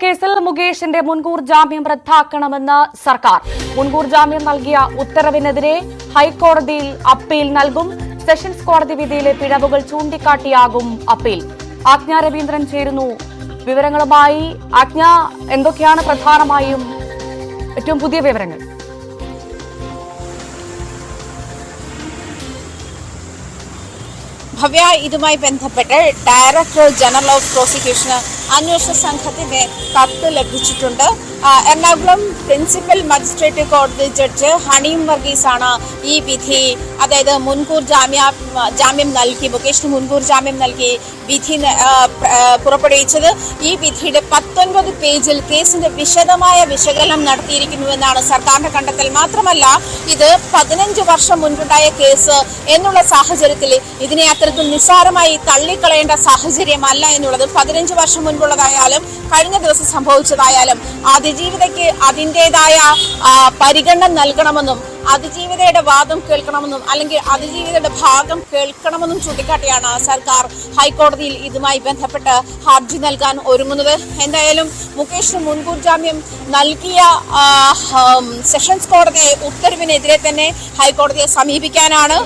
കേസിൽ മുകേഷിന്റെ മുൻകൂർ ജാമ്യം റദ്ദാക്കണമെന്ന് സർക്കാർ. മുൻകൂർ ജാമ്യം നൽകിയ ഉത്തരവിനെതിരെ ഹൈക്കോടതിയിൽ അപ്പീൽ നൽകും. സെഷൻസ് കോടതി വിധിയിലെ പിഴവുകൾ ചൂണ്ടിക്കാട്ടിയാകും അപ്പീൽ. ആജ്ഞ രവീന്ദ്രൻ ചേരുന്നു വിവരങ്ങളുമായി. ആജ്ഞ, എന്തൊക്കെയാണ് പ്രധാനമായും ഏറ്റവും പുതിയ വിവരങ്ങൾ? ഭവ്യ, ഇതുമായി ബന്ധപ്പെട്ട് ഡയറക്ടർ ജനറൽ ഓഫ് പ്രോസിക്യൂഷന് അന്വേഷണ സംഘത്തിന്റെ കത്ത് ലഭിച്ചിട്ടുണ്ട്. എറണാകുളം പ്രിൻസിപ്പൽ മജിസ്ട്രേറ്റ് കോടതി ജഡ്ജ് ഹണീം വർഗീസ് ആണ് ഈ വിധി, അതായത് മുൻകൂർ ജാമ്യം നൽകി, മുകേഷിന് മുൻകൂർ ജാമ്യം നൽകി വിധി പുറപ്പെടുവിച്ചത്. ഈ വിധിയുടെ 19 പേജിൽ കേസിന്റെ വിശദമായ വിശകലനം നടത്തിയിരിക്കുന്നുവെന്നാണ് സർക്കാരിന്റെ കണ്ടെത്തൽ. മാത്രമല്ല, ഇത് 15 വർഷം മുൻപുണ്ടായ കേസ് എന്നുള്ള സാഹചര്യത്തിൽ ഇതിനെ അത്തരത്തിൽ നിസ്സാരമായി തള്ളിക്കളയേണ്ട സാഹചര്യമല്ല എന്നുള്ളത് 15 വർഷം മുൻപുള്ളതായാലും കഴിഞ്ഞ ദിവസം സംഭവിച്ചതായാലും അതിജീവിതയ്ക്ക് അതിൻ്റെതായ പരിഗണന നൽകണമെന്നും അതിജീവിതയുടെ വാദം കേൾക്കണമെന്നും അല്ലെങ്കിൽ അതിജീവിതയുടെ ഭാഗം കേൾക്കണമെന്നും ചൂണ്ടിക്കാട്ടിയാണ് സർക്കാർ ഹൈക്കോടതിയിൽ ഇതുമായി ബന്ധപ്പെട്ട് ഹർജി നൽകാൻ ഒരുങ്ങുന്നത്. എന്തായാലും മുകേഷിന് മുൻകൂർ ജാമ്യം നൽകിയ സെഷൻസ് കോടതി ഉത്തരവിനെതിരെ തന്നെ ഹൈക്കോടതിയെ സമീപിക്കാനാണ്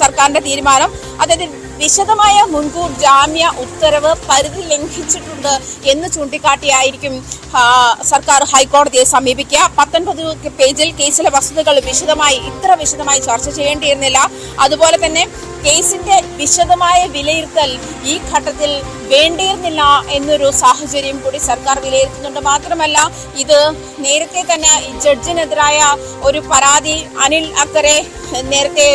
സർക്കാരിന്റെ തീരുമാനം. അതായത് വിശദമായ മുൻകൂർ ജാമ്യ ഉത്തരവ് പരിധി ലംഘിച്ചിട്ടുണ്ട് എന്ന് ചൂണ്ടിക്കാട്ടിയായിരിക്കും സർക്കാർ ഹൈക്കോടതിയെ സമീപിക്കുക. 19 പേജിൽ കേസിലെ വസ്തുതകൾ ഇത്ര വിശദമായി ചർച്ച ചെയ്യേണ്ടിയിരുന്നില്ല. അതുപോലെ തന്നെ കേസിന്റെ വിശദമായ വിലയിരുത്തൽ ഈ ഘട്ടത്തിൽ വേണ്ടിയിരുന്നില്ല എന്നൊരു സാഹചര്യം കൂടി സർക്കാർ വിലയിരുത്തുന്നുണ്ട്. മാത്രമല്ല, ഇത് നേരത്തെ തന്നെ ജഡ്ജിനെതിരായ ഒരു പരാതി അനിൽ അക്കരെ നേരത്തെ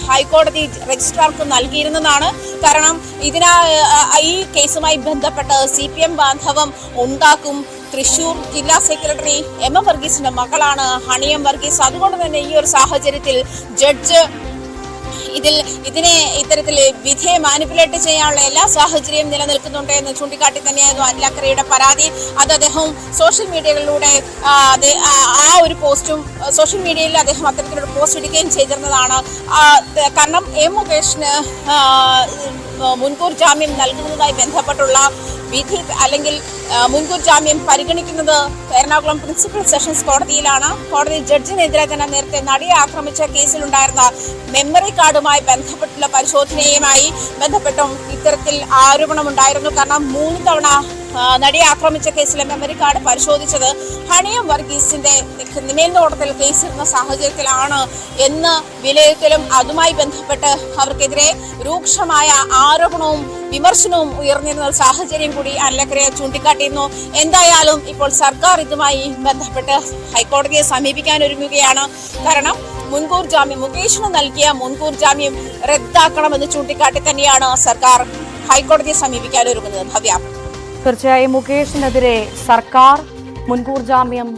ഹൈക്കോടതി രജിസ്ട്രാർക്ക് നൽകിയിരുന്നതാണ്. കാരണം ഈ കേസുമായി ബന്ധപ്പെട്ട് CPM ബാന്ധവം ഉണ്ടാക്കും. തൃശൂർ ജില്ലാ സെക്രട്ടറി M വർഗീസിന്റെ മകളാണ് ഹണിയം വർഗീസ്. അതുകൊണ്ട് തന്നെ ഈ ഒരു സാഹചര്യത്തിൽ ജഡ്ജ് ഇത്തരത്തിൽ വിധിയെ മാനിപ്പുലേറ്റ് ചെയ്യാനുള്ള എല്ലാ സാഹചര്യവും നിലനിൽക്കുന്നുണ്ട് എന്ന് ചൂണ്ടിക്കാട്ടി തന്നെയായിരുന്നു അനിൽ അക്കരയുടെ പരാതി. അത് അദ്ദേഹം സോഷ്യൽ മീഡിയകളിലൂടെ ആ ഒരു പോസ്റ്റും സോഷ്യൽ മീഡിയയിൽ അദ്ദേഹം അത്തരത്തിലൊരു പോസ്റ്റ് ഇടുകയും ചെയ്തിരുന്നതാണ്. കാരണം മുകേഷിന് മുൻകൂർ ജാമ്യം നൽകുന്നതുമായി ബന്ധപ്പെട്ടുള്ള വിധി അല്ലെങ്കിൽ മുൻകൂർ ജാമ്യം പരിഗണിക്കുന്നത് എറണാകുളം പ്രിൻസിപ്പൽ സെഷൻസ് കോടതിയിലാണ്. കോടതി ജഡ്ജിനെതിരെ തന്നെ നേരത്തെ നടിയെ ആക്രമിച്ച കേസിലുണ്ടായിരുന്ന മെമ്മറി കാർഡുമായി ബന്ധപ്പെട്ടുള്ള പരിശോധനയുമായി ബന്ധപ്പെട്ടും ഇത്തരത്തിൽ ആരോപണമുണ്ടായിരുന്നു. കാരണം 3 തവണ നടിയെ ആക്രമിച്ച കേസിലെ മെമ്മറി കാർഡ് പരിശോധിച്ചത് ഹണിയം വർഗീസിന്റെ മേൽനോട്ടത്തിൽ കേസിരുന്ന സാഹചര്യത്തിലാണ് എന്ന് വിലയിരുത്തലും അതുമായി ബന്ധപ്പെട്ട് അവർക്കെതിരെ രൂക്ഷമായ ആരോപണവും വിമർശനവും ഉയർന്നിരുന്ന സാഹചര്യം കൂടി അനിലക്കരയെ ചൂണ്ടിക്കാട്ടിയിരുന്നു. എന്തായാലും ഇപ്പോൾ സർക്കാർ ഇതുമായി ബന്ധപ്പെട്ട് ഹൈക്കോടതിയെ സമീപിക്കാൻ ഒരുങ്ങുകയാണ്. കാരണം മുകേഷിന് നൽകിയ മുൻകൂർ ജാമ്യം റദ്ദാക്കണമെന്ന് ചൂണ്ടിക്കാട്ടി തന്നെയാണ് സർക്കാർ ഹൈക്കോടതിയെ സമീപിക്കാൻ ഒരുങ്ങുന്നത്. ഭവ്യ, തീർച്ചയായും മുകേഷിനെതിരെ സർക്കാർ മുൻകൂർ ജാമ്യം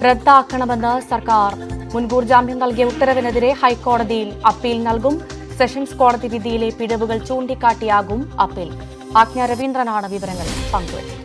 റദ്ദാക്കണമെന്ന് സർക്കാർ മുൻകൂർ ജാമ്യം നൽകിയ ഉത്തരവിനെതിരെ ഹൈക്കോടതിയിൽ അപ്പീൽ നൽകും. സെഷൻസ് കോടതി വിധിയിലെ പിഴവുകൾ ചൂണ്ടിക്കാട്ടിയാകും അപ്പീൽ. ആജ്ഞ രവീന്ദ്രനാണ് വിവരങ്ങൾ പങ്കുവച്ചത്.